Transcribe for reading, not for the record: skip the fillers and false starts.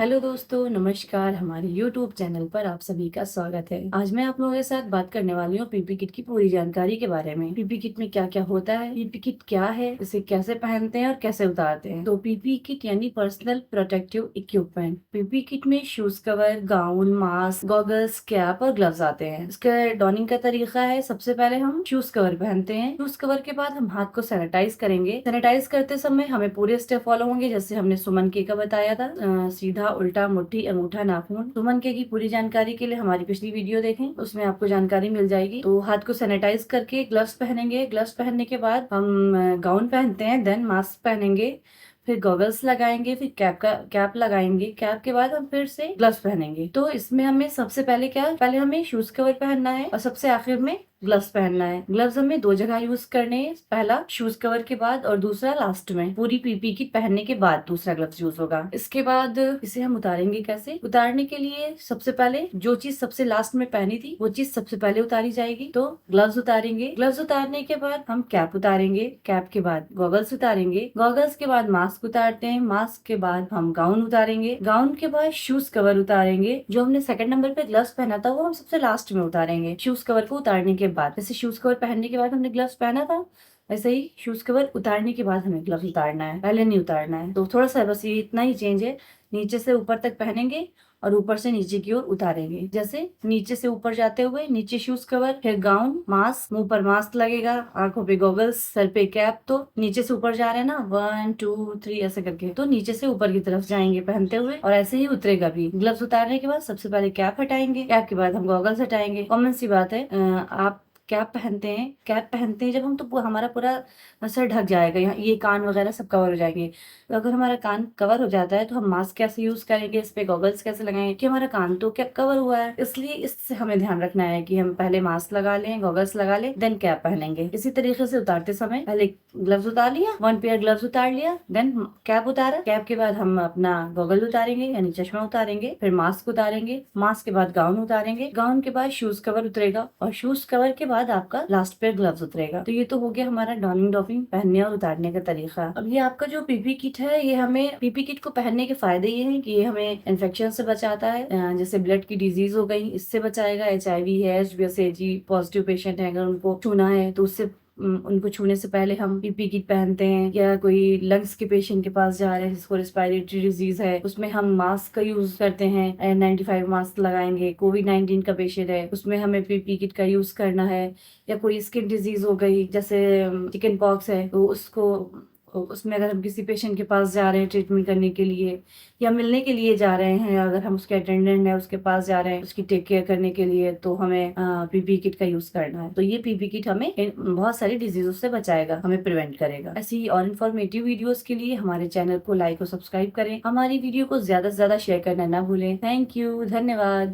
Hello दोस्तों, नमस्कार। हमारे YouTube चैनल पर आप सभी का स्वागत है। आज मैं आप लोगों के साथ बात करने वाली हूँ पीपी किट की पूरी जानकारी के बारे में। पीपी किट में क्या क्या होता है, पीपी किट क्या है, इसे कैसे पहनते हैं और कैसे उतारते हैं। तो पीपी किट यानी personal protective equipment. PP kit में shoes cover, gown, mask, goggles, cap और ग्लव्स आते हैं। इसका डॉनिंग का तरीका है, सबसे पहले हम शूज कवर पहनते हैं। शूज कवर के बाद हम हाथ को सैनिटाइज करेंगे। सैनिटाइज करते समय हमें पूरे स्टेप फॉलो होंगे, जैसे हमने सुमन के का बताया था। सीधा, उल्टा, मुट्ठी, अंगूठा, नाखून। सुमन के की पूरी जानकारी के लिए हमारी पिछली वीडियो देखें, उसमें आपको जानकारी मिल जाएगी। तो हाथ को सैनिटाइज करके ग्लव्स पहनेंगे। ग्लव्स पहनने के बाद हम गाउन पहनते हैं, देन मास्क पहनेंगे, फिर गॉगल्स लगाएंगे, फिर कैप लगाएंगे। कैप के बाद हम फिर से ग्लव्स पहनेंगे। तो इसमें हमें सबसे पहले पहले हमें शूज कवर पहनना है और सबसे आखिर में ग्लव्स पहनना है। ग्लव्स हमें दो जगह यूज करने हैं, पहला शूज कवर के बाद और दूसरा लास्ट में। पूरी पीपी किट पहनने के बाद दूसरा ग्लव्स यूज होगा। इसके बाद इसे हम उतारेंगे कैसे। उतारने के लिए सबसे पहले जो चीज सबसे लास्ट में पहनी थी वो चीज सबसे पहले उतारी जाएगी। तो ग्लव्स उतारेंगे। ग्लव्स उतारने के बाद हम कैप उतारेंगे। कैप के बाद गॉगल्स उतारेंगे। गॉगल्स के बाद मास्क उतारते हैं। मास्क के बाद हम गाउन उतारेंगे। गाउन के बाद शूज कवर उतारेंगे। जो हमने सेकंड नंबर पे ग्लव्स पहना था वो हम सबसे लास्ट में उतारेंगे। शूज कवर को उतारने के बाद, जैसे शूज कवर पहनने के बाद हमने ग्लव्स पहना था, वैसे ही शूज कवर उतारने के बाद हमें ग्लव्स उतारना है, पहले नहीं उतारना है। तो थोड़ा सा बस ये इतना ही चेंज है। नीचे से ऊपर तक पहनेंगे और ऊपर से नीचे की ओर उतारेंगे। जैसे नीचे से ऊपर जाते हुए नीचे शूज कवर, फिर गाउन, मास्क, मुंह पर मास्क लगेगा, आंखों पे गॉगल्स, सर पे कैप। तो नीचे से ऊपर जा रहे हैं ना, 1 2 3 ऐसे करके, तो नीचे से ऊपर की तरफ जाएंगे पहनते हुए और ऐसे ही उतरेगा भी। ग्लव्स उतारने के बाद सबसे पहले कैप हटाएंगे। कैप के बाद हम गॉगल्स हटाएंगे। कॉमन सी बात है, आप कैप पहनते हैं जब हम, तो हमारा पूरा सर ढक जाएगा, यहाँ ये कान वगैरह सब कवर हो जाएंगे। तो अगर हमारा कान कवर हो जाता है तो हम मास्क कैसे यूज करेंगे, इस पे गॉगल्स कैसे लगाएंगे, कि हमारा कान तो कैप कवर हुआ है। इसलिए इससे हमें ध्यान रखना है कि हम पहले मास्क लगा लें, गॉगल्स लगा लें, देन कैप पहनेंगे। इसी तरीके से उतारते समय पहले ग्लव्स उतार लिया, 1 पेयर ग्लव्स उतार लिया, देन कैप उतारा। कैप के बाद हम अपना गॉगल उतारेंगे यानी चश्मा उतारेंगे, फिर मास्क उतारेंगे। मास्क के बाद गाउन उतारेंगे। गाउन के बाद शूज कवर उतरेगा और शूज कवर के बाद आपका लास्ट पेयर ग्लव्स उतरेगा। तो ये तो हो गया हमारा डॉनिंग डॉफिंग, पहनने और उतारने का तरीका। अब ये आपका जो पीपी किट है, ये हमें पीपी किट को पहनने के फायदे ये हैं कि ये हमें इन्फेक्शन से बचाता है। जैसे ब्लड की डिजीज हो गई, इससे बचाएगा। HIV है, HbSAg पॉजिटिव पेशेंट है, अगर उनको छूना है तो उससे उनको छूने से पहले हम पीपी किट पहनते हैं। या कोई लंग्स के पेशेंट के पास जा रहे हैं जिसको रेस्पिरेटरी डिजीज है, उसमें हम मास्क का यूज करते हैं, N95 मास्क लगाएंगे। कोविड-19 का पेशेंट है, उसमें हमें पीपी किट का यूज करना है। या कोई स्किन डिजीज हो गई, जैसे चिकन पॉक्स है, तो उसमें अगर हम किसी पेशेंट के पास जा रहे हैं ट्रीटमेंट करने के लिए या मिलने के लिए जा रहे हैं, अगर हम उसके अटेंडेंट है उसके पास जा रहे हैं उसकी टेक केयर करने के लिए, तो हमें पीपी किट का यूज करना है। तो ये पीपी किट हमें बहुत सारी डिजीजों से बचाएगा, हमें प्रिवेंट करेगा। ऐसी ही और इन्फॉर्मेटिव वीडियोस के लिए हमारे चैनल को लाइक और सब्सक्राइब करें। हमारी वीडियो को ज्यादा से ज्यादा शेयर करना ना भूलें। थैंक यू, धन्यवाद।